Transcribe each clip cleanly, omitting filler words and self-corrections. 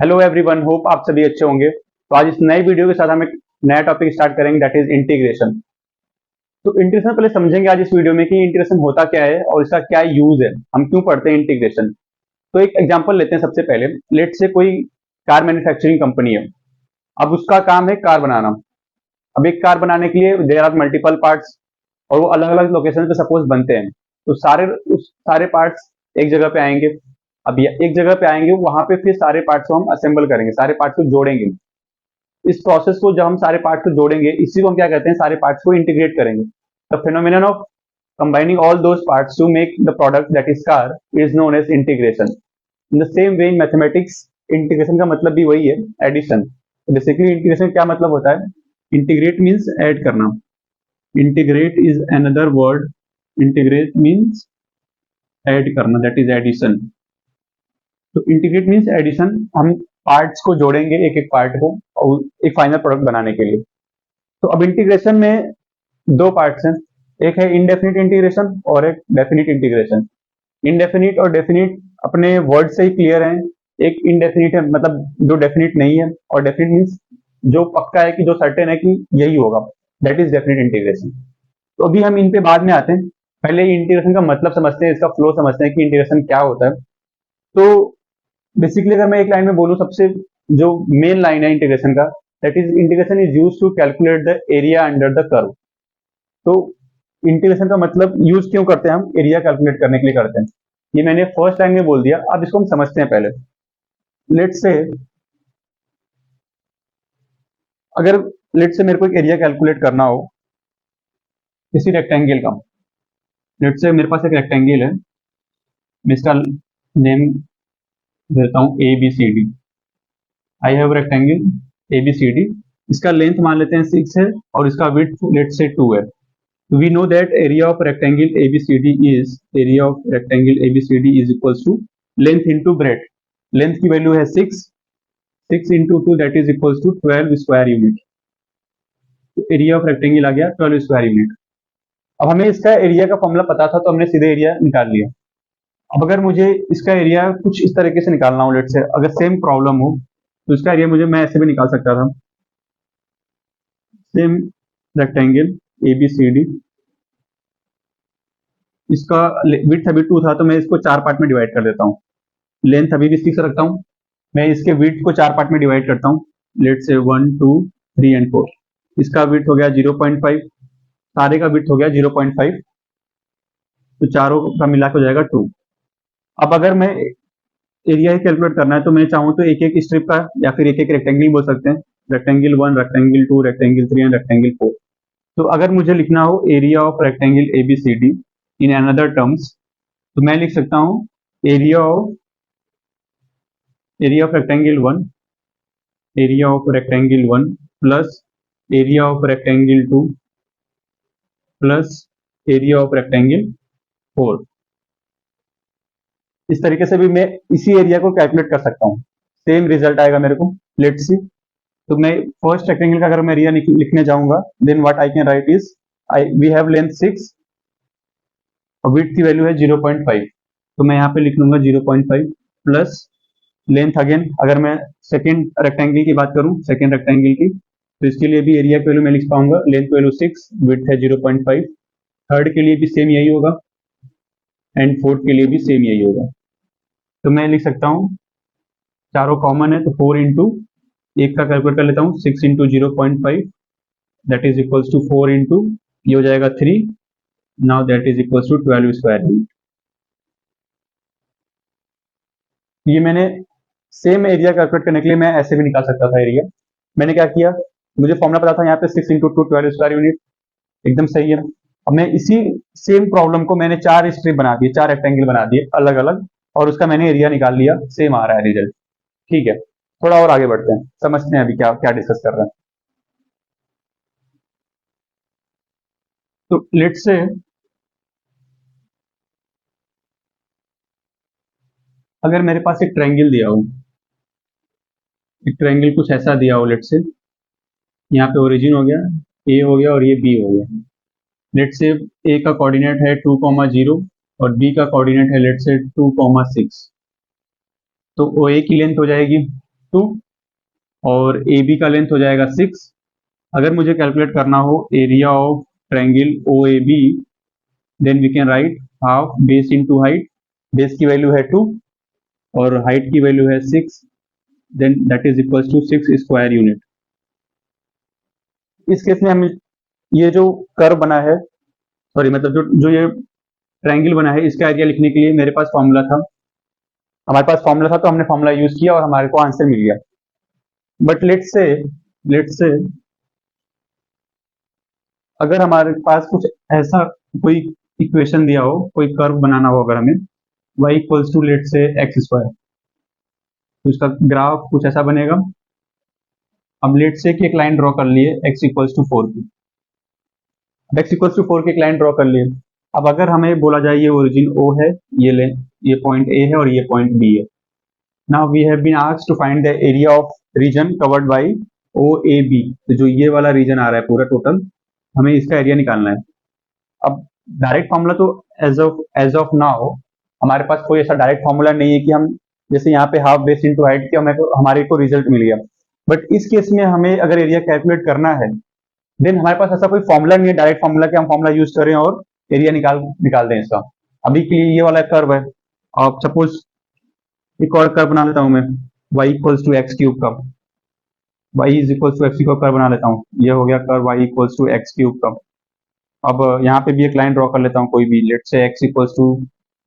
Hello everyone, hope आप सभी अच्छे होंगे। तो आज इस नए वीडियो के साथ हम एक नया टॉपिक स्टार्ट करेंगे, दैट इज इंटीग्रेशन। तो इंटीग्रेशन पहले समझेंगे आज इस वीडियो में कि इंटीग्रेशन होता क्या है और इसका क्या यूज है, हम क्यों पढ़ते हैं इंटीग्रेशन। तो एक एग्जांपल लेते हैं सबसे पहले। लेट से कोई कार मैन्युफैक्चरिंग कंपनी है। अब उसका काम है कार बनाना। अब एक कार बनाने के लिए देयर आर मल्टीपल पार्ट्स और वो अलग अलग लोकेशन पे सपोज बनते हैं। तो सारे पार्ट्स एक जगह पे आएंगे। अब ये एक जगह पे आएंगे, वहां पे फिर सारे पार्ट्स को हम असेंबल करेंगे, सारे पार्ट्स को जोड़ेंगे। इस प्रोसेस को जब हम सारे पार्ट्स को जोड़ेंगे, इसी को हम क्या कहते हैं, सारे पार्ट्स को इंटीग्रेट करेंगे। The phenomenon of combining all those parts to make the product that is car is known as integration. In the same way in mathematics, integration का मतलब भी वही है, addition. बेसिकली इंटीग्रेशन क्या मतलब होता है? इंटीग्रेट मीन्स ऐड करना। Integrate is another word. Integrate means add करना, दैट इज एडिशन। तो इंटीग्रेट मीन्स एडिशन। हम पार्ट्स को जोड़ेंगे, एक एक पार्ट को, और एक फाइनल प्रोडक्ट बनाने के लिए। तो अब इंटीग्रेशन में दो पार्ट्स हैं, एक है इनडेफिनिट इंटीग्रेशन और एक डेफिनिट इंटीग्रेशन। इनडेफिनिट और डेफिनिट अपने वर्ड से ही क्लियर हैं। एक इनडेफिनिट है मतलब जो डेफिनिट नहीं है, और डेफिनिट मीन्स जो पक्का है, कि जो सर्टेन है कि यही होगा, दैट इज डेफिनिट इंटीग्रेशन। तो अभी हम इन पे बाद में आते हैं, पहले इंटीग्रेशन का मतलब समझते हैं, इसका फ्लो समझते हैं कि इंटीग्रेशन क्या होता है। तो बेसिकली अगर मैं एक लाइन में बोलूं, सबसे जो मेन लाइन है इंटीग्रेशन का, that is integration is use to calculate the area under the curve. तो इंटीग्रेशन का मतलब यूज क्यों करते हैं, हम एरिया कैलकुलेट करने के लिए करते हैं। ये मैंने फर्स्ट लाइन में बोल दिया, अब इसको हम समझते हैं पहले। लेट्स से अगर लेट्स से मेरे को एक एरिया कैलकुलेट करना हो किसी रेक्टेंगल का। लेट्स से मेरे पास एक रेक्टेंगल है, मैं इसका नेम देता हूं A B C D. I have rectangle A B C D. इसका लेंथ मान लेते हैं 6 है और इसका विड्थ लेट्स से 2 है। We know that area of rectangle ABCD is equals to length into breadth. Length की वैल्यू है 6, 6 into 2 that is equals to 12 square unit. तो एरिया ऑफ रेक्टेंगल आ गया 12 स्क्वायर यूनिट। अब हमें इसका एरिया का formula पता था, तो हमने सीधे एरिया निकाल लिया। अब अगर मुझे इसका एरिया कुछ इस तरीके से निकालना हो, लेट से अगर सेम प्रॉब्लम हो, तो इसका एरिया मैं ऐसे भी निकाल सकता था। सेम रेक्टेंगल ABCD, इसका विड्थ अभी 2 था, तो मैं इसको 4 पार्ट में डिवाइड कर देता हूँ। लेंथ अभी भी 6 रखता हूँ, मैं इसके विड्थ को 4 पार्ट में डिवाइड करता हूँ। लेट से 1 2 3 एंड 4। इसका विड्थ हो गया 0.5, सारे का विड्थ हो गया 0.5, तो चारों का मिला के हो जाएगा 2। अब अगर मैं एरिया ही कैलकुलेट करना है, तो मैं चाहूँ तो एक एक स्ट्रिप का या फिर एक एक रेक्टेंगल बोल सकते हैं। Rectangle 1, rectangle 2, rectangle 3 and rectangle 4। तो अगर मुझे लिखना हो area of rectangle ABCD in another terms, तो मैं लिख सकता हूं area of rectangle 1 plus area of rectangle 2 plus area of rectangle 4। इस तरीके से भी मैं इसी एरिया को कैलकुलेट कर सकता हूं, सेम रिजल्ट आएगा मेरे को। Let's see. तो मैं फर्स्ट रेक्टेंगल का अगर मैं एरिया लिखने जाऊंगा, then what I can write is we have length 6 और विड्थ की वैल्यू है 0.5, तो मैं यहाँ पे लिख लूंगा 0.5 प्लस लेंथ। अगेन अगर मैं सेकेंड रेक्टेंगल की बात करूं, सेकेंड रेक्टेंगल की, तो इसके लिए भी एरिया की वैल्यू मैं लिख पाऊंगा, लेंथ वैल्यू 6, विड्थ है 0.5। थर्ड के लिए भी सेम यही होगा एंड फोर्थ के लिए भी सेम यही होगा। तो मैं लिख सकता हूँ, चारों कॉमन है, तो 4 इंटू एक का कैलकुलेट कर लेता हूँ, 6 into 0.5 that is equals to 4 into ये हो जाएगा 3, now that is equals to 12 square unit. ये मैंने सेम एरिया कैलकुलेट करने के लिए मैं ऐसे भी निकाल सकता था एरिया। मैंने क्या किया, मुझे फॉर्मूला पता था यहाँ पे 6 इंटू 2 12 स्क्वायर यूनिट, एकदम सही है। अब मैं इसी सेम प्रॉब्लम को मैंने 4 स्ट्रिप बना दिए, 4 रेक्टेंगल बना दिए अलग अलग, और उसका मैंने एरिया निकाल लिया, सेम आ रहा है रिजल्ट। ठीक है, थोड़ा और आगे बढ़ते हैं, समझते हैं अभी क्या क्या डिस्कस कर रहे हैं। तो लेट्स से अगर मेरे पास एक ट्रायंगल दिया हो, एक ट्रायंगल कुछ ऐसा दिया हो, लेट्स से यहाँ पे ओरिजिन हो गया, ए हो गया और ये बी हो गया। लेट्स से ए का कोऑर्डिनेट है 2,0 और बी का कोऑर्डिनेट है लेट्स से 2,6। तो ओ ए की लेंथ हो जाएगी 2 और ए बी का लेंथ हो जाएगा 6। अगर मुझे कैलकुलेट करना हो area of triangle O A B, then we can write half base into height. Base की वैल्यू है 2 और हाइट की वैल्यू है 6, then that is equal to 6 square unit. इस केस में हम ये जो कर्व बना है, सॉरी मतलब जो ये ट्रायंगल बना है, इसका एरिया लिखने के लिए मेरे पास फॉर्मूला था, तो हमने फॉर्मूला यूज किया और हमारे को आंसर मिल गया। बट लेट्स से अगर हमारे पास कुछ ऐसा कोई इक्वेशन दिया हो, कोई कर्व बनाना हो, अगर हमें y equals to let's say x square, तो इसका ग्राफ कुछ ऐसा बनेगा। अब लेट्स से कि एक लाइन ड्रॉ कर लिए x इक्वल्स टू 4 की। अब x इक्वल्स टू 4 की एक लाइन ड्रॉ कर लिए। अब अगर हमें बोला जाए ये ओरिजिन O है, ये पॉइंट A है और ये पॉइंट B है। Now we have been asked to find the area of region covered by OAB। तो जो ये वाला रीजन आ रहा है पूरा टोटल, हमें इसका एरिया निकालना है। अब डायरेक्ट फॉर्मूला तो एज ऑफ नाउ हमारे पास कोई ऐसा डायरेक्ट फॉर्मूला नहीं है कि हम जैसे यहाँ पे हाफ बेस इनटू हाइट किया, हमारे को रिजल्ट मिल गया। बट इस केस में हमें अगर एरिया कैलकुलेट करना है, देन हमारे पास ऐसा कोई फॉर्मूला नहीं है डायरेक्ट फॉर्मूला कि हम फॉर्मूला यूज करें और एरिया निकाल दें इसका। अभी के लिए ये वाला कर्व है, और सपोज एक और कर्व बना लेता हूं मैं, y equals to x cube का, y is equals to x cube curve बना लेता हूँ। ये हो गया curve y equals to x cube का। अब यहाँ पे भी एक लाइन ड्रॉ कर लेता हूँ कोई भी, लेट से x इक्वल्स टू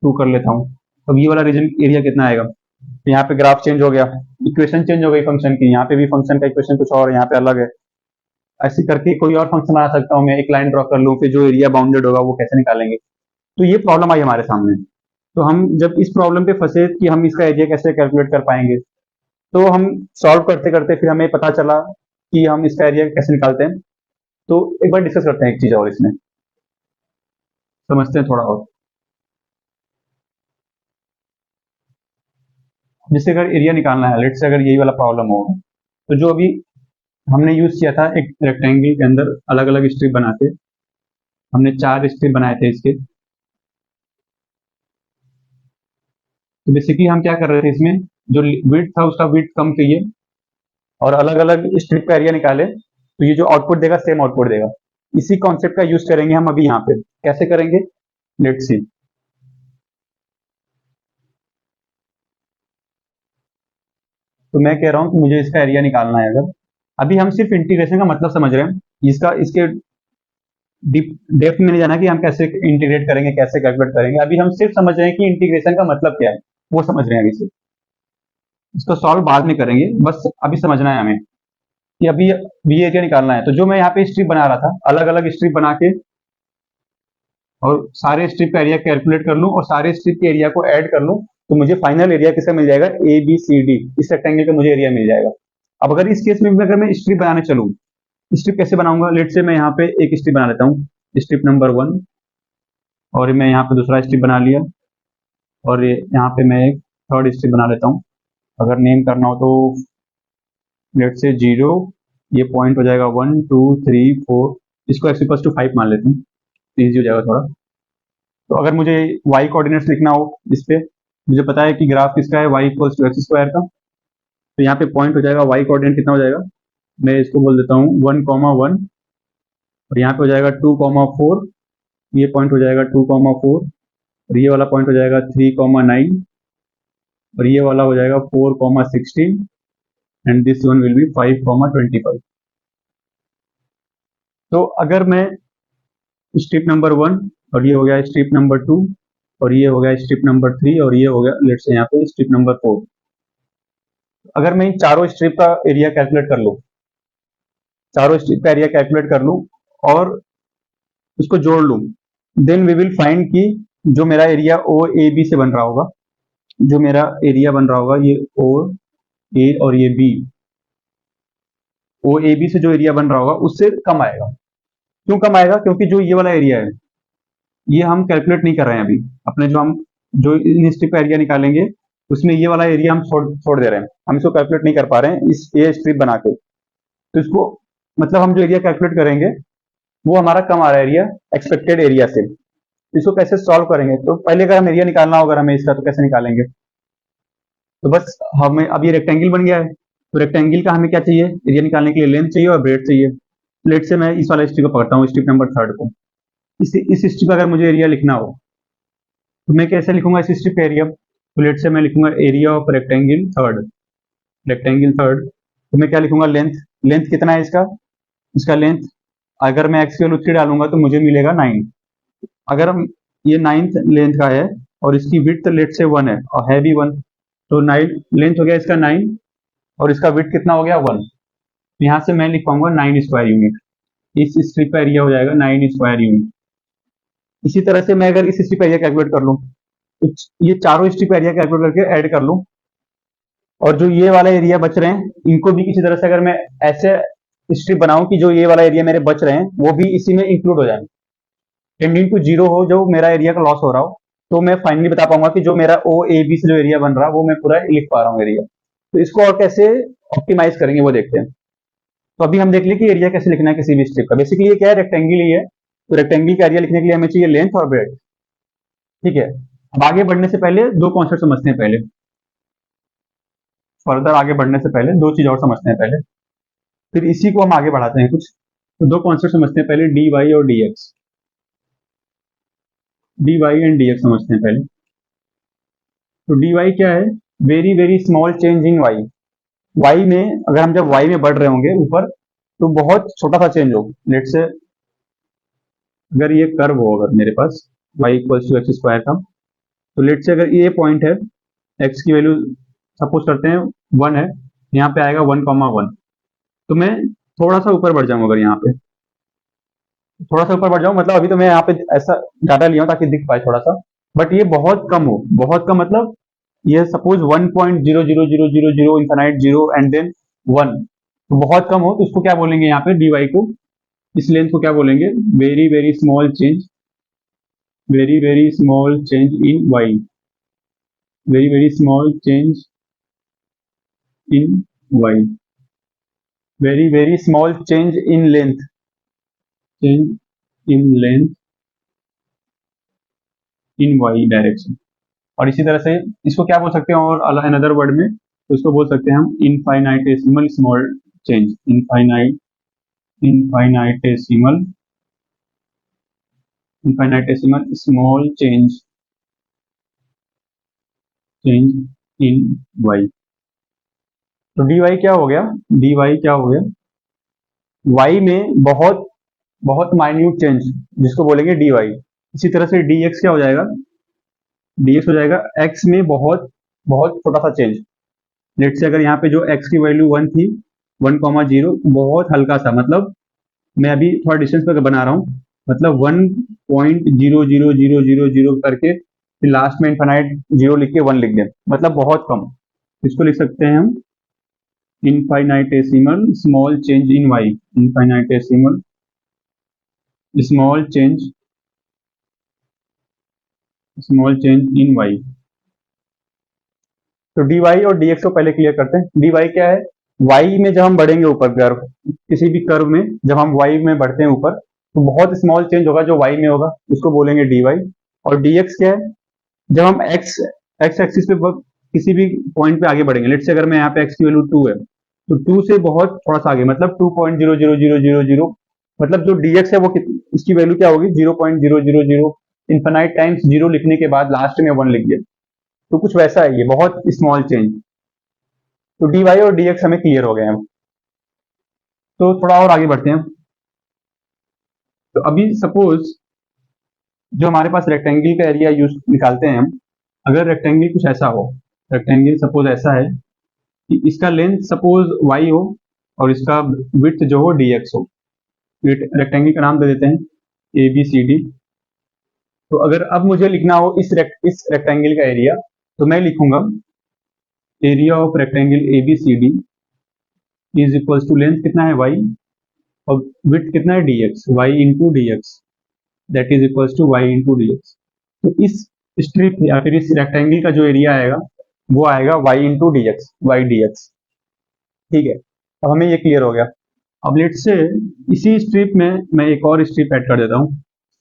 2 कर लेता हूँ। अब ये वाला रीजन एरिया कितना आएगा? तो यहाँ पे ग्राफ चेंज हो गया, इक्वेशन चेंज हो गई फंक्शन की। यहाँ पे भी फंक्शन का इक्वेशन कुछ और, यहाँ पे अलग है। ऐसे करके कोई और फंक्शन बना सकता हूँ मैं, एक लाइन ड्रॉ कर लूँ, फिर जो एरिया बाउंडेड होगा वो कैसे निकालेंगे। तो ये प्रॉब्लम आई हमारे सामने। तो हम जब इस प्रॉब्लम पे फंसे कि हम इसका एरिया कैसे कैलकुलेट कर पाएंगे, तो हम सॉल्व करते करते फिर हमें पता चला कि हम इसका एरिया कैसे निकालते हैं। तो एक बार डिस्कस करते हैं एक चीज और, इसमें समझते हैं थोड़ा और। जैसे अगर एरिया निकालना है, लेट से अगर यही वाला प्रॉब्लम हो, तो जो अभी हमने यूज किया था एक रेक्टेंगल के अंदर अलग अलग स्ट्रिप बना के, हमने 4 स्ट्रिप बनाए थे इसके। तो बेसिकली हम क्या कर रहे थे, इसमें जो विड्थ था उसका विड्थ कम किए और अलग अलग स्ट्रिप का एरिया निकाले, तो ये जो आउटपुट देगा सेम आउटपुट देगा। इसी कॉन्सेप्ट का यूज करेंगे हम अभी यहाँ पे। कैसे करेंगे, लेट्स सी। तो मैं कह रहा हूँ कि मुझे इसका एरिया निकालना है। अगर अभी हम सिर्फ इंटीग्रेशन का मतलब समझ रहे हैं, इसके डेप्थ में नहीं जाना कि हम कैसे इंटीग्रेट करेंगे, कैसे कैलकुलेट करेंगे। अभी हम सिर्फ समझ रहे हैं कि इंटीग्रेशन का मतलब क्या है, वो समझ रहे हैं अभी से। इसको सॉल्व बाद में करेंगे, बस अभी समझना है हमें कि अभी ये एरिया निकालना है। तो जो मैं यहाँ पे स्ट्रिप बना रहा था, अलग अलग स्ट्रिप बना के और सारे स्ट्रिप का एरिया कैलकुलेट कर लूँ और सारे स्ट्रिप के एरिया को ऐड कर लूँ, तो मुझे फाइनल एरिया किसका मिल जाएगा, ABCD, इस रेक्टेंगल का मुझे एरिया मिल जाएगा। अब अगर इस केस में अगर मैं स्ट्रिप बनाने चलूँ, स्ट्रिप कैसे बनाऊंगा, लेट से मैं यहाँ पे एक स्ट्रिप बना लेता हूँ, स्ट्रिप नंबर 1, और मैं यहाँ पे दूसरा स्ट्रिप बना लिया, और यहाँ पे मैं एक थर्ड स्ट्रिप बना लेता हूँ। अगर नेम करना हो तो लेट से 0, ये पॉइंट हो जाएगा 1 2 3 4, इसको x इक्वल्स टू 5 मान लेते हैं, ईजी हो जाएगा थोड़ा। तो अगर मुझे y कोऑर्डिनेट्स लिखना हो इस पे, मुझे पता है कि ग्राफ किसका है, y equals to x square का। तो यहाँ पे पॉइंट हो जाएगा, y कोऑर्डिनेट कितना हो जाएगा, मैं इसको बोल देता हूँ 1,1, और यहाँ पे हो जाएगा 2,4, ये पॉइंट हो जाएगा 2,4, और ये वाला पॉइंट हो जाएगा 3,9, और ये वाला हो जाएगा 4,16, and this one will be 5,25। तो अगर मैं स्ट्रिप नंबर 1, और ये हो गया स्ट्रिप नंबर 2, और ये हो गया स्ट्रिप नंबर 3, और ये हो गया लेट्स से यहाँ पे स्ट्रिप नंबर 4, अगर मैं इन चारों स्ट्रिप का एरिया कैलकुलेट कर लूँ, चारों स्ट्रिप का एरिया कैलकुलेट कर लूँ और उसको जोड़ लूँ, देन वी विल फाइंड कि जो मेरा एरिया OAB से बन रहा होगा, जो मेरा एरिया बन रहा होगा ये OA और ये B, OAB से जो एरिया बन रहा होगा उससे कम आएगा। क्यों कम आएगा, क्योंकि जो ये वाला एरिया है ये हम कैलकुलेट नहीं कर रहे हैं अभी। अपने जो इन स्ट्रिप का एरिया निकालेंगे उसमें ये वाला एरिया हम छोड़ दे रहे हैं, हम इसको कैलकुलेट नहीं कर पा रहे हैं इस ए स्ट्रिप बना के। तो इसको मतलब हम जो एरिया कैलकुलेट करेंगे वो हमारा कम आ रहा है एरिया एक्सपेक्टेड एरिया से। इसको कैसे सॉल्व करेंगे, तो पहले अगर हम एरिया निकालना होगा हमें इसका, तो कैसे निकालेंगे। तो बस हमें अब ये रेक्टेंगल बन गया है, तो रेक्टेंगल का हमें क्या चाहिए, एरिया निकालने के लिए लेंथ चाहिए और ब्रेड चाहिए। लेट से मैं इस वाला स्ट्रिप को पकड़ता हूँ, स्ट्रिप नंबर 3 को। इस स्ट्रिप का अगर मुझे एरिया लिखना हो तो मैं कैसे लिखूंगा इस स्ट्रिप का एरिया, तो लेट से मैं लिखूंगा area of rectangle third. Rectangle third तो मैं क्या लिखूंगा, लेंथ। लेंथ कितना है इसका, इसका लेंथ अगर मैं एक्स की वैल्यू 3 डालूंगा तो मुझे मिलेगा 9। अगर ये 9th लेंथ का है और इसकी विड्थ लेट से 1 है और है भी 1, तो 9 लेंथ हो गया इसका 9 और इसका विड्थ कितना हो गया 1। यहाँ से मैं लिख पाऊंगा 9 स्क्वायर यूनिट। इस स्ट्रिप का एरिया हो जाएगा 9 स्क्वायर यूनिट। इसी तरह से मैं अगर इस स्ट्रिप एरिया कैलकुलेट कर लूँ तो ये चारों स्ट्रिप एरिया कैलकुलेट करके ऐड कर लूँ और जो ये वाला एरिया बच रहे हैं इनको भी किसी तरह से अगर मैं ऐसे स्ट्रिप बनाऊं कि जो ये वाला एरिया मेरे बच रहे हैं वो भी इसी में इंक्लूड हो जाए, टेंडिंग टू जीरो हो, जो मेरा एरिया का लॉस हो रहा हो, तो मैं फाइनली बता पाऊंगा कि जो मेरा ओ ए बी से जो एरिया बन रहा है वो मैं पूरा लिख पा रहा हूँ एरिया। तो इसको और कैसे ऑप्टिमाइज करेंगे वो देखते हैं। तो अभी हम देख लें कि एरिया कैसे लिखना है किसी भी स्ट्रिप का। बेसिकली ये क्या है, रेक्टेंगल ही है। तो रेक्टेंगल का एरिया लिखने के लिए हमें चाहिए लेंथ और ब्रेड। ठीक है, अब आगे बढ़ने से पहले दो कॉन्सेप्ट समझते हैं। पहले फर्दर आगे बढ़ने से पहले दो चीज और समझते हैं पहले, फिर इसी को हम आगे बढ़ाते हैं कुछ। तो दो कॉन्सेप्ट समझते हैं पहले, डी वाई और d x. D y and d x समझते हैं पहले। तो डी वाई क्या है, very very small change in y. Y में अगर हम जब वाई में बढ़ रहे होंगे ऊपर तो बहुत छोटा सा चेंज हो। लेट से अगर ये कर्व हो, अगर मेरे पास Y equals to x square का, तो लेट से अगर ये पॉइंट है, एक्स की वैल्यू सपोज करते हैं 1 है, यहाँ पे आएगा 1,1। तो मैं थोड़ा सा ऊपर बढ़ जाऊंगा, अगर यहाँ पे थोड़ा सा ऊपर बढ़ जाऊं, मतलब अभी तो मैं यहाँ पे ऐसा डाटा लिया हूं ताकि दिख पाए थोड़ा सा, बट ये बहुत कम हो। बहुत कम मतलब ये suppose 1.00000 infinite zero and then 1, तो बहुत कम हो, तो उसको क्या बोलेंगे यहाँ पे डी वाई को, इस लेंथ को क्या बोलेंगे, very very small change, very very small change in y, very very small change in y, very very small change in length, change in length in y direction. और इसी तरह से इसको क्या बोल सकते हैं, और अनदर वर्ड में तो इसको बोल सकते हैं हम infinitesimal small change, infinitesimal infinitesimal small change in y. तो डी वाई क्या हो गया, डी वाई क्या हो गया, वाई में बहुत बहुत माइन्यूट चेंज जिसको बोलेंगे डी वाई। इसी तरह से डी एक्स क्या हो जाएगा, डी एक्स हो जाएगा एक्स में बहुत बहुत छोटा सा चेंज। लेट से अगर यहाँ पे जो x की वैल्यू 1 थी, 1,0, बहुत हल्का सा, मतलब मैं अभी थोड़ा डिस्टेंस पे बना रहा हूँ, मतलब 1.00000 करके फिर लास्ट में इनफाइनाइट जीरो लिख के 1 लिख दें, मतलब बहुत कम। इसको लिख सकते हैं हम infinitesimal small change in y, infinitesimal small change in y. तो डी वाई और डी एक्स को पहले क्लियर करते हैं। डी वाई क्या है, वाई में जब हम बढ़ेंगे ऊपर कर्व, किसी भी कर्व में जब हम वाई में बढ़ते हैं ऊपर तो बहुत स्मॉल चेंज होगा जो वाई में होगा, उसको बोलेंगे डी वाई। और डी एक्स क्या है, जब हम एक्स एक्स एक्सिस पे किसी भी पॉइंट पे आगे बढ़ेंगे, लेट से अगर मैं यहाँ पे एक्स की वैल्यू 2 है तो 2 से बहुत थोड़ा सा आगे, मतलब 2.00000, मतलब जो डी एक्स है वो इसकी वैल्यू क्या होगी, 0.000, इन्फाइनाइट टाइम्स जीरो लिखने के बाद लास्ट में 1 लिख दिया, तो कुछ वैसा है ये, बहुत स्मॉल चेंज। तो डी वाई और डी एक्स हमें क्लियर हो गए हैं। तो थोड़ा और आगे बढ़ते हैं। तो अभी सपोज जो हमारे पास रेक्टेंगल का एरिया यूज निकालते हैं हम, अगर रेक्टेंगल कुछ ऐसा हो, रेक्टेंगल सपोज ऐसा है कि इसका लेंथ सपोज वाई हो और इसका विड्थ जो हो डी एक्स हो। रेक्टेंगल का नाम दे देते हैं ए बी सी डी। तो अगर अब मुझे लिखना हो इस रेक्टेंगल का एरिया, तो मैं लिखूंगा area of rectangle A B C D is equals to length कितना है वाई और विड्थ कितना है d x, y into d x, that is equals to y into d x. तो इस स्ट्रिप या फिर इस रेक्टेंगल का जो एरिया आएगा वो आएगा y into d x, y d x. ठीक है, अब हमें ये क्लियर हो गया। अब लेट से इसी स्ट्रिप में मैं एक और स्ट्रिप ऐड कर देता हूँ,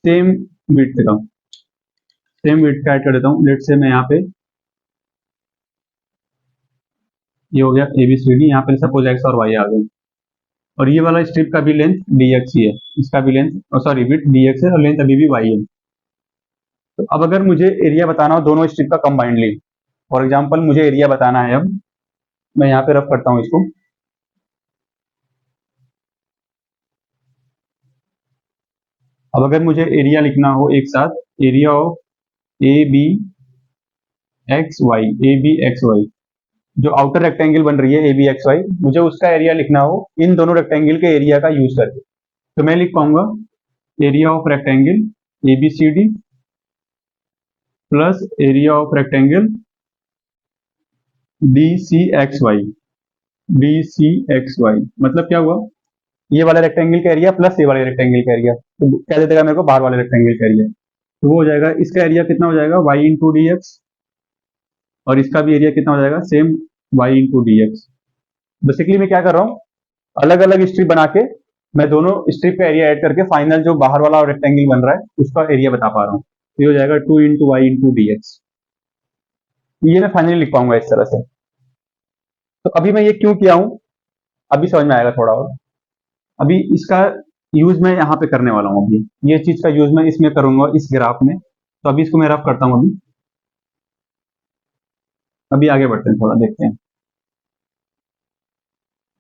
सेम विड्थ का, सेम विड्थ का ऐड कर देता हूँ। लेट से मैं यहाँ पे ये हो गया ए बी सी डी, यहाँ पे सपोज एक्स और वाई आ गए, और ये वाला स्ट्रिप का भी लेंथ डी एक्स ही है, इसका भी length, sorry width D x है और लेंथ अभी भी वाई है। तो अब अगर मुझे एरिया बताना हो दोनों स्ट्रिप का कंबाइंडली, फॉर एग्जाम्पल मुझे एरिया बताना है, अब मैं यहाँ पे रफ करता हूँ इसको। अब अगर मुझे एरिया लिखना हो एक साथ, area of A B x y, A B x y, जो आउटर रेक्टेंगल बन रही है ए बी एक्स वाई, मुझे उसका एरिया लिखना हो इन दोनों रेक्टेंगल के एरिया का यूज करके, तो मैं लिख पाऊंगा area of rectangle A B C D plus area of rectangle D C x y, D C x y मतलब क्या हुआ, ये वाले रेक्टेंगल का एरिया प्लस ये वाले रेक्टेंगल का एरिया, तो क्या दे देगा मेरे को, बाहर वाले रेक्टेंगल का एरिया, तो वो हो जाएगा, इसका एरिया कितना हो जाएगा वाई इंटू डी एक्स, और इसका भी एरिया कितना हो जाएगा same y into d x. Basically मैं क्या कर रहा हूँ, अलग अलग स्ट्रिप बना के मैं दोनों स्ट्रिप का एरिया ऐड करके फाइनल जो बाहर वाला रेक्टेंगल बन रहा है उसका एरिया बता पा रहा हूँ, ये हो जाएगा 2 into y into d x, ये मैं फाइनली लिख पाऊंगा इस तरह से। तो अभी मैं ये क्यों किया हूँ, अभी समझ में आएगा थोड़ा और। अभी इसका यूज मैं यहाँ पे करने वाला हूँ, अभी ये चीज का यूज मैं इसमें करूंगा इस ग्राफ में, तो अभी इसको मैं रफ करता हूँ। अभी आगे बढ़ते हैं, थोड़ा देखते हैं।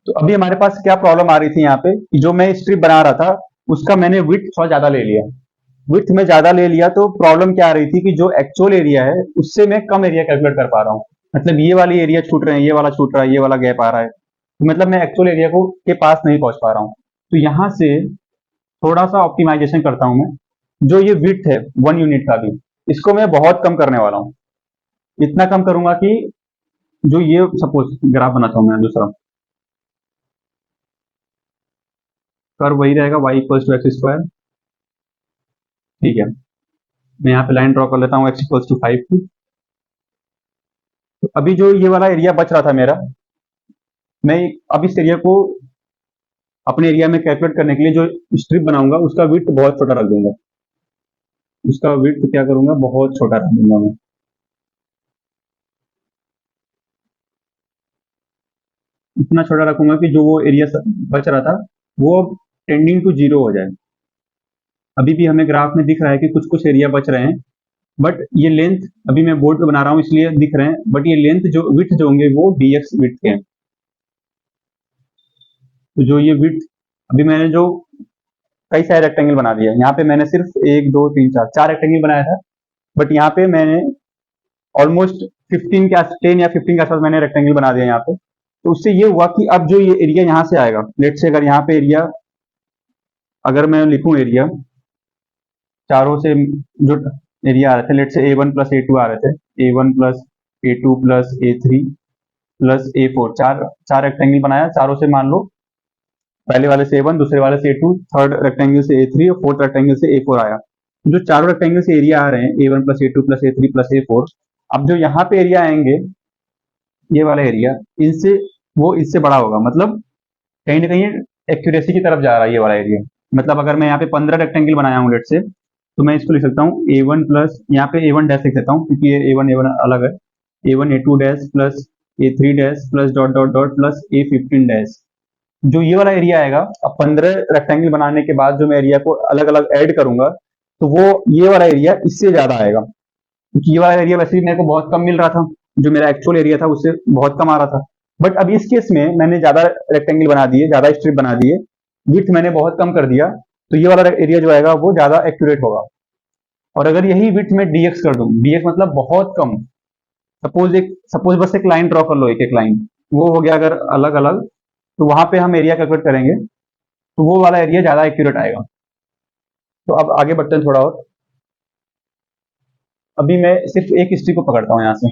तो अभी हमारे पास क्या प्रॉब्लम आ रही थी यहाँ पे, कि जो मैं स्ट्रिप बना रहा था उसका मैंने विड्थ थोड़ा ज्यादा ले लिया, विड्थ में ज्यादा ले लिया, तो प्रॉब्लम क्या आ रही थी कि जो एक्चुअल एरिया है उससे मैं कम एरिया कैलकुलेट कर पा रहा हूँ, मतलब ये वाली एरिया छूट रहे हैं, ये वाला छूट रहा है, ये वाला गैप आ रहा है, तो मतलब मैं एक्चुअल एरिया को के पास नहीं पहुंच पा रहा हूँ। तो यहाँ से थोड़ा सा ऑप्टिमाइजेशन करता हूँ मैं, जो ये विड्थ है 1 यूनिट का भी, इसको मैं बहुत कम करने वाला हूँ, इतना कम करूंगा कि जो ये सपोज ग्राफ बनाता हूँ मैं दूसरा, कर्व वही रहेगा y equals to x square, ठीक है। मैं यहाँ पे लाइन ड्रॉ कर लेता हूँ x इक्वल्स टू 5 की। तो अभी जो ये वाला एरिया बच रहा था मेरा, मैं अब इस एरिया को अपने एरिया में कैलकुलेट करने के लिए जो स्ट्रिप बनाऊंगा उसका विड्थ बहुत छोटा रख दूंगा, उसका विड्थ क्या करूंगा बहुत छोटा रख दूंगा मैं, इतना छोटा रखूंगा कि जो वो एरिया बच रहा था वो अब टेंडिंग टू जीरो हो जाए। अभी भी हमें ग्राफ में दिख रहा है कि कुछ कुछ एरिया बच रहे हैं, बट ये लेंथ अभी मैं बोर्ड पे बना रहा हूँ इसलिए दिख रहे हैं, बट ये लेंथ जो विड्थ जो होंगे वो dx विड्थ के हैं। तो जो ये विड्थ अभी मैंने जो कई सारे रेक्टेंगल बना दिया, यहाँ पे मैंने सिर्फ 1 2 3 4 4 रेक्टेंगल बनाया था, बट यहाँ पे मैंने ऑलमोस्ट 15 के 10 या 15 के आसपास मैंने रेक्टेंगल बना दिया यहाँ पे। तो उससे ये हुआ कि अब जो ये एरिया यहाँ से आएगा, लेट से अगर यहाँ पे एरिया, अगर मैं लिखूं एरिया चारों से जो एरिया आ रहे थे, लेट से A1 प्लस A2 आ रहे थे, A1 plus A2 plus A3 plus A4, चार चार रेक्टेंगल बनाया, चारों से मान लो पहले वाले से A1, दूसरे वाले से A2, थर्ड रेक्टेंगल से A3 और फोर्थ रेक्टेंगल से A4 आया। जो चारों रेक्टेंगल से एरिया आ रहे हैं A1 plus A2 plus A3 plus A4, अब जो यहाँ पे एरिया आएंगे, ये वाला एरिया इनसे वो इससे बड़ा होगा, मतलब कहीं ना कहीं एक्यूरेसी की तरफ जा रहा है ये वाला एरिया। मतलब अगर मैं यहाँ पे 15 रेक्टेंगल बनाया हूँ लेट से, तो मैं इसको लिख सकता हूँ A1 प्लस, यहाँ पे A1 डैश लिख सकता हूँ क्योंकि ये A1 अलग है, A1 A2 dash plus A3 dash plus dot dot dot plus A15 dash. जो ये वाला एरिया आएगा, अब 15 रेक्टेंगल बनाने के बाद जो मैं एरिया को अलग अलग ऐड करूंगा, तो वो ये वाला एरिया इससे ज्यादा आएगा, क्योंकि ये वाला एरिया वैसे ही मेरे को बहुत कम मिल रहा था, जो मेरा एक्चुअल एरिया था उससे बहुत कम आ रहा था। बट अब इस केस में मैंने ज्यादा रेक्टेंगल बना दिए, ज्यादा स्ट्रिप बना दिए, विड्थ मैंने बहुत कम कर दिया, तो ये वाला एरिया जो आएगा वो ज्यादा एक्यूरेट होगा। और अगर यही विड्थ में dx कर दूं, dx मतलब बहुत कम, सपोज बस एक लाइन ड्रॉ कर लो, एक एक लाइन, वो हो गया अगर अलग अलग, तो वहां पे हम एरिया कैलकुलेट करेंगे, तो वो वाला एरिया ज्यादा एक्यूरेट आएगा। तो अब आगे बढ़ते हैं थोड़ा और। अभी मैं सिर्फ एक स्ट्रिप को पकड़ता हूँ यहाँ से,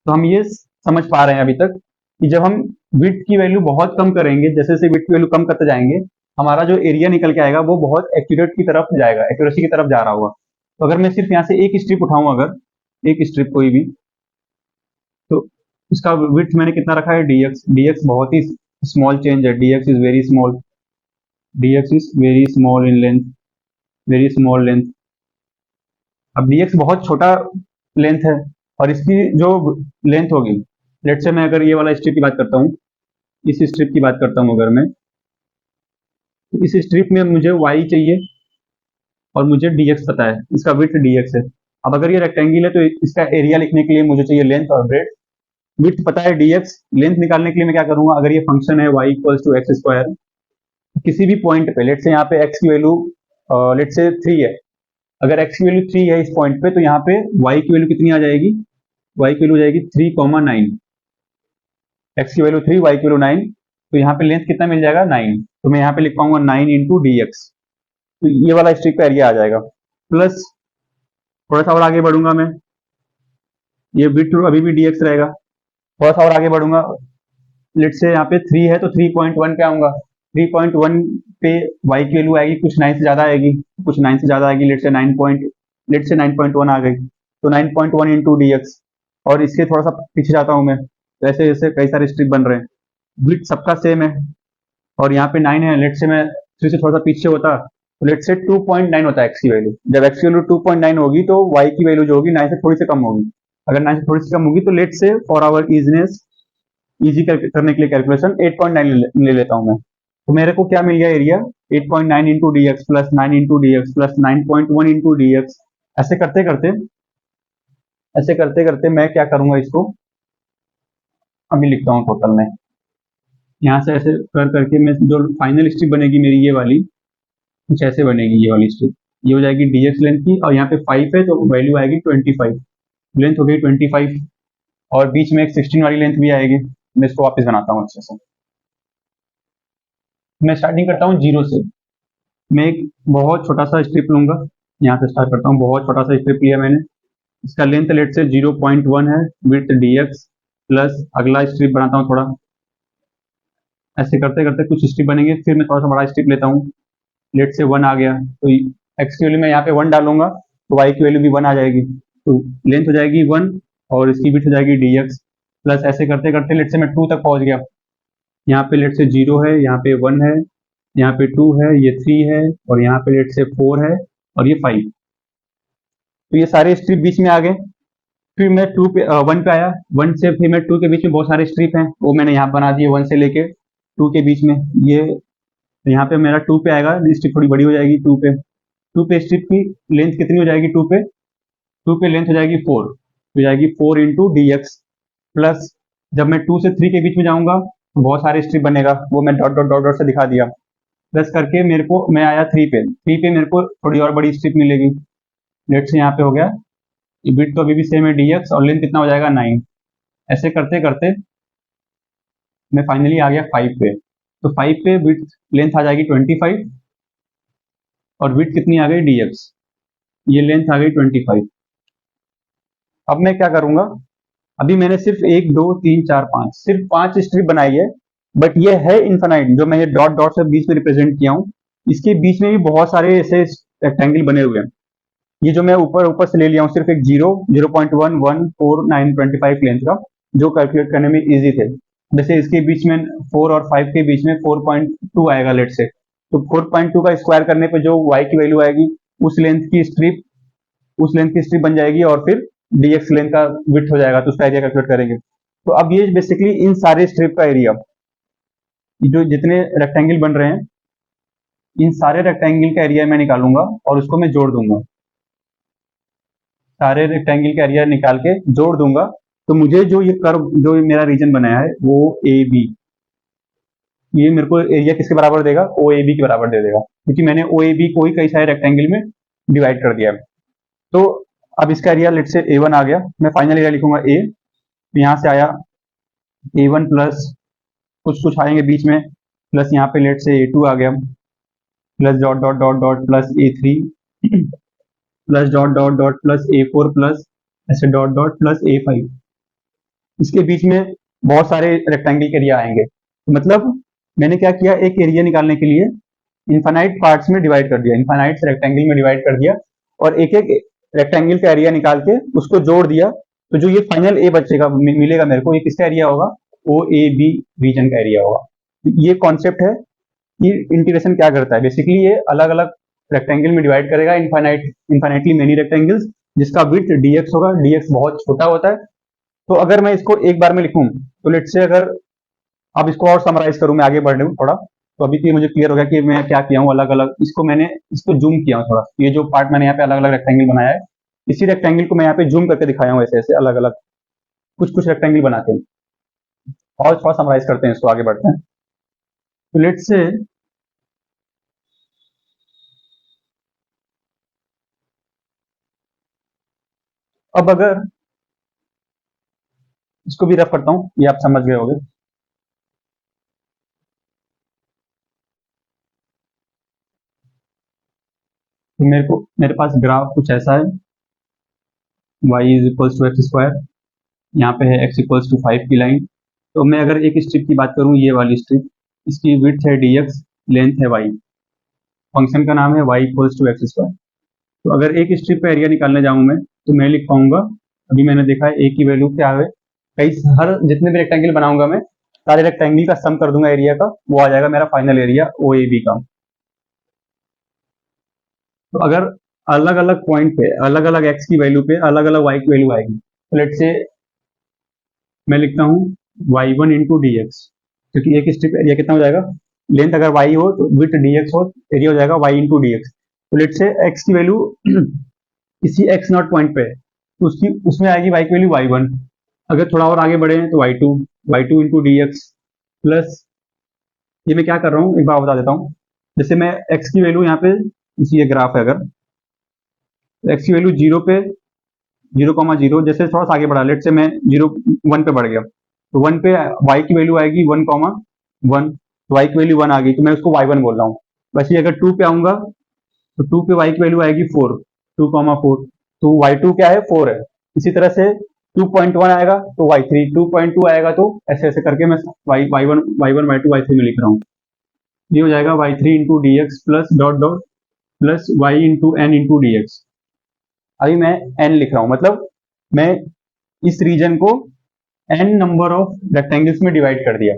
तो हम ये समझ पा रहे हैं अभी तक कि जब हम विड्थ की वैल्यू बहुत कम करेंगे, जैसे जैसे विड्थ की वैल्यू कम करते जाएंगे, हमारा जो एरिया निकल के आएगा वो बहुत एक्यूरेट की तरफ जाएगा, एक्यूरेसी की तरफ जा रहा होगा। तो अगर मैं सिर्फ यहाँ से एक स्ट्रिप उठाऊं, अगर एक स्ट्रिप कोई भी, तो इसका विड्थ मैंने कितना रखा है dx, dx बहुत ही स्मॉल चेंज है, dx is very small, dx is very small in length, very small length. अब dx बहुत छोटा लेंथ है और इसकी जो लेंथ होगी, लेट से मैं अगर ये वाला स्ट्रिप की बात करता हूँ, इस स्ट्रिप की बात करता हूँ अगर मैं, तो इस स्ट्रिप में मुझे y चाहिए और मुझे dx पता है, इसका विड्थ dx है। अब अगर ये रेक्टेंगल है तो इसका एरिया लिखने के लिए मुझे चाहिए लेंथ और ब्रेड। विड्थ पता है dx, लेंथ निकालने के लिए मैं क्या करूंगा, अगर ये फंक्शन है y equals to x square, किसी भी पॉइंट पे, लेट से यहाँ पे x की वैल्यू लेट से 3 है, अगर x की वैल्यू 3 है इस पॉइंट पे, तो यहाँ पे y की वैल्यू कितनी आ जाएगी, y की वैल्यू हो जाएगी 3,9, x की वैल्यू 3, y की वैल्यू 9, तो यहाँ पे लेंथ कितना मिल जाएगा 9, तो मैं यहाँ पे लिख पाऊंगा 9 इंटू डी एक्स, तो ये वाला स्ट्रिप का एरिया आ जाएगा। प्लस थोड़ा सा और आगे बढ़ूंगा मैं, ये विड्थ अभी भी डी एक्स रहेगा, थोड़ा सा और आगे बढ़ूंगा, लेट से यहाँ पे 3 है तो 3.1 पे आऊंगा, 3.1 पे y की वैल्यू आएगी कुछ 9 से ज्यादा आएगी, कुछ 9 से ज्यादा आएगी, लेट से 9.1 आ गई, तो 9.1 इंटू डी एक्स, और इसके थोड़ा सा पीछे जाता हूँ मैं, तो ऐसे ऐसे कई सारे स्ट्रिप बन रहे हैं, विड्थ सबका सेम है और यहाँ पे 9 है, लेट से मैं 3 से थोड़ा सा पीछे होता, तो लेट से 2.9 होता है एक्स की वैल्यू, जब एक्स की वैल्यू 2.9 होगी तो y की वैल्यू जो होगी 9 से थोड़ी सी कम होगी, अगर 9 से थोड़ी सी कम होगी तो लेट से फॉर आवर इजीनेस, इजी करने के लिए कैलकुलेशन 8.9 ले लेता हूं मैं, तो मेरे को क्या मिल गया area, 8.9 into d x plus 9 into d x plus 9.1 into d x. ऐसे करते करते मैं क्या करूंगा, इसको अभी लिखता हूँ टोटल में, यहाँ से ऐसे कर करके मैं जो फाइनल स्ट्रिप बनेगी मेरी ये वाली, कुछ ऐसे बनेगी ये वाली स्ट्रिप, ये हो जाएगी dx लेंथ की, और यहाँ पे 5 है तो वैल्यू आएगी 25, लेंथ हो गई 25, और बीच में एक 16 वाली लेंथ भी आएगी। मैं इसको वापस बनाता हूँ अच्छे से, मैं स्टार्टिंग करता हूँ 0 से, मैं एक बहुत छोटा सा स्ट्रिप लूंगा, यहाँ से स्टार्ट करता हूँ, बहुत छोटा सा स्ट्रिप लिया मैंने, इसका लेंथ लेट से 0.1 है, विड्थ dx, प्लस अगला स्ट्रिप बनाता हूँ थोड़ा, ऐसे करते करते कुछ स्ट्रिप बनेंगे, फिर मैं थोड़ा सा बड़ा स्ट्रिप लेता हूँ, लेट से 1 आ गया, तो x की वैल्यू मैं यहाँ पे 1 डालूंगा तो y की वैल्यू भी 1 आ जाएगी, तो लेंथ हो जाएगी 1 और इसकी विड्थ हो जाएगी dx, प्लस ऐसे करते करते लेट से मैं 2 तक पहुंच गया, यहाँ पे लेट से 0 है, यहाँ पे 1 है, यहाँ पे 2 है, ये 3 है, और यहाँ पे लेट से 4 है, और ये 5, तो ये सारे स्ट्रिप बीच में आ गए। फिर मैं 2 पे 1 पे आया, 1 से फिर मैं 2 के बीच में बहुत सारे स्ट्रिप हैं, वो मैंने यहाँ बना दिए 1 से लेके 2 के बीच में, ये यहाँ पे मेरा 2 पे आएगा, स्ट्रिप थोड़ी बड़ी हो जाएगी 2 पे स्ट्रिप की लेंथ कितनी हो जाएगी, 2 पे लेंथ हो जाएगी 4, हो जाएगी 4 इंटू डी एक्स, प्लस जब मैं 2 से 3 के बीच में जाऊंगा तो बहुत सारे स्ट्रिप बनेगा, वो मैं डॉट डॉट डॉट डॉट से दिखा दिया, प्लस करके मेरे को मैं आया 3 पे मेरे को थोड़ी और बड़ी स्ट्रिप मिलेगी, लेट से यहाँ पे हो गया, विड्थ तो अभी भी सेम है dx, और लेंथ कितना हो जाएगा 9, ऐसे करते करते मैं फाइनली आ गया 5 पे, तो 5 पे विड्थ लेंथ आ जाएगी 25, और विड्थ कितनी आ गई dx, ये लेंथ आ गई 25। अब मैं क्या करूंगा, अभी मैंने सिर्फ 1 2 3 4 5 सिर्फ 5 स्ट्रिप बनाई है, बट ये है इनफाइनाइट, जो मैं ये डॉट डॉट से बीच में रिप्रेजेंट किया हूँ, इसके बीच में भी बहुत सारे ऐसे रेक्टेंगल बने हुए हैं, ये जो मैं ऊपर ऊपर से ले लिया हूँ सिर्फ एक 0.1 1 4 9 25 लेंथ का, जो कैलकुलेट करने में इजी थे, जैसे इसके बीच में 4 और 5 के बीच में 4.2 आएगा लेट से, तो 4.2 का स्क्वायर करने पे जो y की वैल्यू आएगी उस लेंथ की स्ट्रिप बन जाएगी, और फिर dx लेंथ का विड्थ हो जाएगा, तो उसका एरिया कैलकुलेट करेंगे। तो अब ये बेसिकली इन सारे स्ट्रिप का एरिया, जो जितने रेक्टेंगल बन रहे हैं, इन सारे रेक्टेंगल का एरिया मैं निकालूंगा और उसको मैं जोड़ दूंगा, सारे रेक्टेंगल का एरिया निकाल के जोड़ दूंगा, तो मुझे जो ये कर्व, जो मेरा रीजन बनाया है वो ए बी, ये मेरे को एरिया किसके बराबर देगा, ओ ए बी के बराबर दे देगा, क्योंकि मैंने ओ ए बी को ही कई सारे रेक्टेंगल में डिवाइड कर दिया है। तो अब इसका एरिया लेट से A1 आ गया, मैं फाइनल एरिया लिखूंगा A, यहाँ से आया A1 प्लस कुछ कुछ आएंगे बीच में, प्लस यहाँ पे लेट से A2 आ गया, plus dot dot dot dot plus A3 plus dot dot dot plus A4 plus ऐसे डॉट डॉट प्लस A5, इसके बीच में बहुत सारे रेक्टेंगल के एरिया आएंगे, तो मतलब मैंने क्या किया, एक एरिया निकालने के लिए इनफाइनाइट पार्ट्स में डिवाइड कर दिया, इनफाइनाइट रेक्टेंगल में डिवाइड कर दिया, और एक एक रेक्टेंगल का एरिया निकाल के उसको जोड़ दिया, तो जो ये फाइनल ए बचेगा मिलेगा मेरे को, ये किसका एरिया होगा, ओ ए बी रीजन का एरिया होगा। तो ये कॉन्सेप्ट है कि इंटीग्रेशन क्या करता है, बेसिकली ये अलग अलग रेक्टेंगल में डिवाइड करेगा इनफाइनाइटली मेनी रेक्टेंगल्स, जिसका विड्थ dx होगा, dx बहुत छोटा होता है। तो अगर मैं इसको एक बार में लिखूं, तो लेट्स से अगर अब इसको और समराइज करूं, मैं आगे बढ़ लूं थोड़ा, तो अभी तो ये मुझे क्लियर हो गया कि मैं क्या किया हूँ। अलग अलग इसको जूम किया हूँ थोड़ा, ये जो पार्ट मैंने यहाँ पे अलग अलग रेक्टेंगल बनाया है, इसी रेक्टेंगल को मैं यहाँ पे जूम करके दिखाया हूँ, ऐसे ऐसे अलग अलग कुछ कुछ रेक्टेंगल बनाते हैं। और थोड़ा समराइज करते हैं इसको, आगे बढ़ते हैं। तो लेट्स से अब अगर इसको भी रफ करता हूँ, ये आप समझ गए होंगे। तो मेरे पास ग्राफ कुछ ऐसा है, y is equals to x square, यहाँ पे है x इक्वल्स टू 5 की लाइन। तो मैं अगर एक स्ट्रिप की बात करूँ, ये वाली स्ट्रिप, इसकी विड्थ है dx, लेंथ है y, फंक्शन का नाम है y equals to x square. तो अगर एक स्ट्रिप का एरिया निकालने जाऊँ मैं, तो मैं लिख पाऊंगा, अभी मैंने देखा है a की वैल्यू क्या है, हर जितने भी रेक्टेंगल बनाऊंगा मैं, सारे रेक्टेंगल का सम कर दूंगा एरिया का, वो आ जाएगा मेरा फाइनल एरिया OAB का। तो अगर अलग अलग पॉइंट पे अलग अलग x की वैल्यू पे अलग अलग y की वैल्यू आएगी, तो लेट से मैं लिखता हूँ y1 इंटू डी एक्स, क्योंकि एक स्ट्रिप एरिया कितना हो जाएगा, लेंथ अगर y हो तो विड्थ dx हो, एरिया हो जाएगा y इंटू डी एक्स। तो लेट से x की वैल्यू इसी x नॉट पॉइंट पे है, तो उसमें आएगी y की वैल्यू y1। अगर थोड़ा और आगे बढ़े तो y2 into d x plus, ये मैं क्या कर रहा हूँ एक बार बता देता हूँ। जैसे मैं x की वैल्यू यहाँ पे, इसी ये ग्राफ है, अगर x की वैल्यू 0 पे 0,0, जैसे थोड़ा सा आगे बढ़ा, लेट से मैं 1 पे बढ़ गया, तो 1 पे y की वैल्यू आएगी 1,1, तो y की वैल्यू 1 आ गई, तो मैं उसको y1 बोल रहा हूँ। वैसे अगर 2 पे आऊंगा, तो 2 पे y की वैल्यू आएगी 4, 2,4, तो y2 क्या है, 4 है। इसी तरह से 2.1 आएगा तो y3, 2.2 आएगा, तो ऐसे ऐसे करके मैं y1 y2 y3 में लिख रहा हूँ। ये हो जाएगा y3 into d x plus dot dot plus y into n into d x. अभी मैं n लिख रहा हूँ, मतलब मैं इस रीजन को n नंबर ऑफ रेक्टेंगल्स में डिवाइड कर दिया,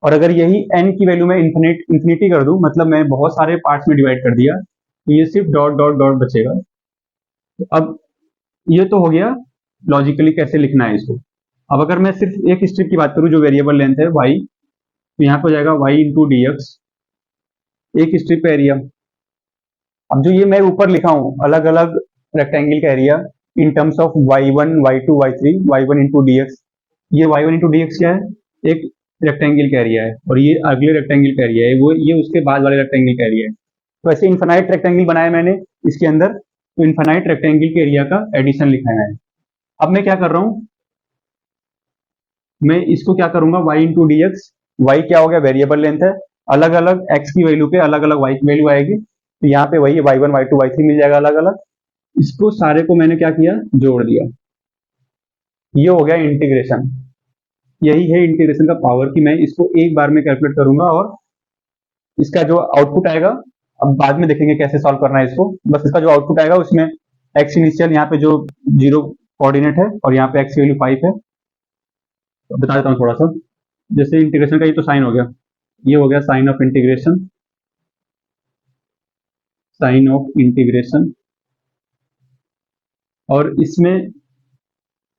और अगर यही n की वैल्यू मैं इंफिनिटी कर दूं, मतलब मैं बहुत सारे पार्ट्स में डिवाइड कर दिया, तो ये सिर्फ डॉट डॉट डॉट बचेगा। तो अब ये तो हो गया लॉजिकली कैसे लिखना है इसको। अब अगर मैं सिर्फ एक स्ट्रिप की बात करूं जो वेरिएबल लेंथ है y, तो यहाँ पे हो जाएगा y इंटू डी एक्स, एक स्ट्रिप एरिया। अब जो ये मैं ऊपर लिखा हूँ अलग अलग रेक्टेंगल का area in terms of y1 y2 y3, y1 into d x, ये y1 इंटू डी एक्स क्या है, एक रेक्टेंगल का एरिया है, और ये अगले रेक्टेंगल का एरिया है, वो ये उसके बाद वाले रेक्टेंगल का एरिया है। तो ऐसे इन्फिनाइट रेक्टेंगल बनाया मैंने इसके अंदर, तो इन्फिनाइट रेक्टेंगल के एरिया का एडिशन लिखा है। अब मैं क्या कर रहा हूँ, मैं इसको क्या करूंगा, y into d x, y क्या हो गया, वेरिएबल लेंथ है, अलग अलग x की वैल्यू पे अलग अलग y की वैल्यू आएगी, तो यहाँ पे वही y1 y2 y3 मिल जाएगा अलग अलग। इसको सारे को मैंने क्या किया, जोड़ दिया, ये हो गया इंटीग्रेशन। यही है इंटीग्रेशन का पावर, कि मैं इसको एक बार में कैलकुलेट करूंगा, और इसका जो आउटपुट आएगा, अब बाद में देखेंगे कैसे सॉल्व करना है इसको, बस इसका जो आउटपुट आएगा उसमें x इनिशियल यहाँ पे जो 0 कोऑर्डिनेट है, और यहाँ पे x की वैल्यू 5 है। तो बता देता हूँ थोड़ा सा, जैसे इंटीग्रेशन का ये तो साइन हो गया, ये हो गया sign of integration, sign of integration. और इसमें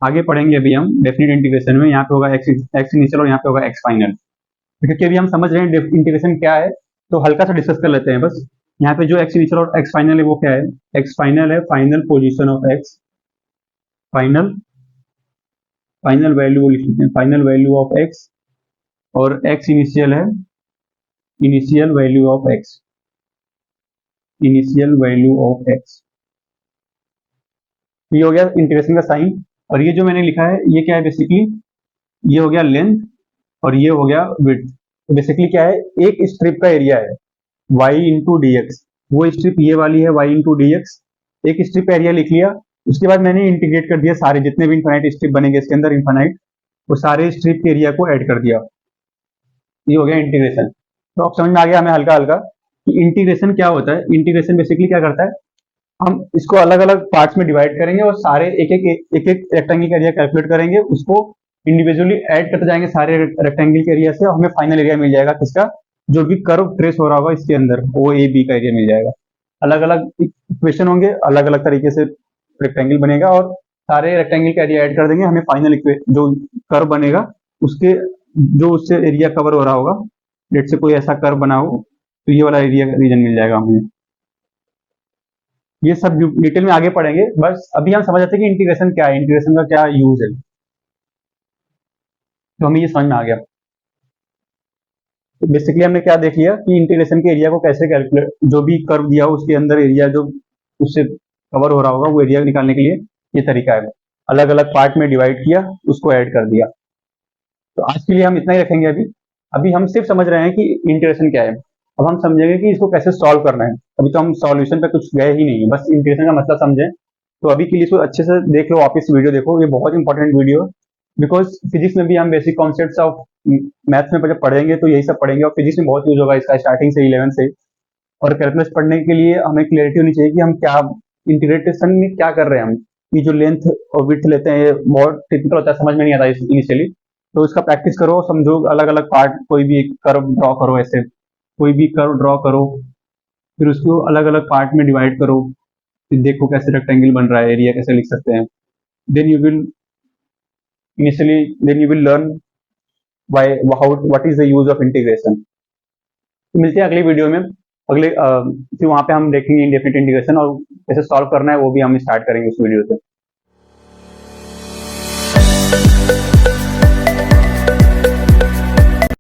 आगे पढ़ेंगे अभी हम डेफिनेट इंटीग्रेशन में, यहाँ पे होगा एक्स इनिशियल और यहाँ पे होगा एक्स फाइनल। क्योंकि अभी हम समझ रहे हैं इंटीग्रेशन क्या है, तो हल्का सा डिस्कस कर लेते हैं बस। यहाँ पे जो एक्स इनिशियल और एक्स फाइनल है वो क्या है, एक्स फाइनल है final position of x, final final value लिख लेते हैं, फाइनल वैल्यू ऑफ एक्स, और एक्स इनिशियल है initial value of x, initial value of x. ये हो गया इंटीग्रेशन का साइन। और ये जो मैंने लिखा है ये क्या है, बेसिकली ये हो गया लेंथ, और ये हो गया विड्थ। तो बेसिकली क्या है, एक स्ट्रिप का एरिया है y इंटू डी एक्स, वो स्ट्रिप ये वाली है y इंटू डी एक्स, एक स्ट्रिप एरिया लिख लिया। उसके बाद मैंने इंटीग्रेट कर दिया सारे जितने भी इन्फाइनाइट स्ट्रिप बनेंगे इसके अंदर, इन्फाइनाइट, वो सारे स्ट्रिप के एरिया को ऐड कर दिया। ये हो गया इंटीग्रेशन। तो अब समझ में आ गया हमें हल्का हल्का कि इंटीग्रेशन क्या होता है। इंटीग्रेशन बेसिकली क्या करता है, हम इसको अलग अलग पार्ट्स में डिवाइड करेंगे, और सारे एक एक रेक्टेंगल का एरिया कैलकुलेट करेंगे, उसको इंडिविजुअली ऐड करते जाएंगे सारे रेक्टेंगल के एरिया से, और हमें फाइनल एरिया मिल जाएगा किसका, जो भी कर्व ट्रेस हो रहा होगा इसके अंदर, ओ ए बी का एरिया मिल जाएगा। अलग अलग इक्वेशन होंगे, अलग अलग तरीके से रेक्टेंगल बनेगा और सारे रेक्टेंगल का एरिया ऐड कर देंगे, हमें फाइनल जो कर्व बनेगा उसके जो उससे एरिया कवर हो रहा होगा, लेट से कोई ऐसा कर्व बना हो तो ये वाला एरिया रीजन मिल जाएगा हमें। ये सब डिटेल में आगे पढ़ेंगे, बस अभी हम समझ जाते हैं कि इंटीग्रेशन क्या है, इंटीग्रेशन का क्या यूज है, तो हमें ये समझ में आ गया। तो बेसिकली हमने क्या देख लिया कि इंटीग्रेशन के एरिया को कैसे कैलकुलेट, जो भी कर्व दिया हो उसके अंदर एरिया जो उससे कवर हो रहा होगा वो एरिया निकालने के लिए ये तरीका है। अलग अलग पार्ट में डिवाइड किया, उसको ऐड कर दिया। तो आज के लिए हम इतना ही रखेंगे। अभी अभी हम सिर्फ समझ रहे हैं कि इंटीग्रेशन क्या है। अब हम समझेंगे कि इसको कैसे सॉल्व करना है। अभी तो हम सॉल्यूशन पे कुछ गए ही नहीं है, बस इंटीग्रेशन का मतलब समझें। तो अभी के लिए इसको अच्छे से देख लो, वापस वीडियो देखो, ये बहुत इंपॉर्टेंट वीडियो, बिकॉज फिजिक्स में भी हम बेसिक कॉन्सेप्ट्स ऑफ मैथ्स में जब पढ़ेंगे तो यही सब पढ़ेंगे, और फिजिक्स में बहुत यूज होगा इसका स्टार्टिंग से 11 से। और कैलकुलस पढ़ने के लिए हमें क्लियरिटी होनी चाहिए कि हम क्या इंटीग्रेशन में क्या कर रहे हैं हम। ये जो लेंथ और विड्थ लेते हैं ये बहुत टिपिकल होता है, समझ में नहीं आता इनिशियली। तो इसका प्रैक्टिस करो, समझो, अलग अलग पार्ट, कोई भी एक कर्व ड्रॉ करो, ऐसे कोई भी कर्व ड्रॉ करो, फिर उसको अलग अलग पार्ट में डिवाइड करो, फिर देखो कैसे रेक्टेंगल बन रहा है, एरिया कैसे लिख सकते हैं। Then you will initially then you will learn why how what is the use of integration। तो मिलते हैं अगली वीडियो में, फिर वहां पे हम देखेंगे इंडेफिनिट इंटीग्रेशन और कैसे सॉल्व करना है, वो भी हम स्टार्ट करेंगे उस वीडियो से।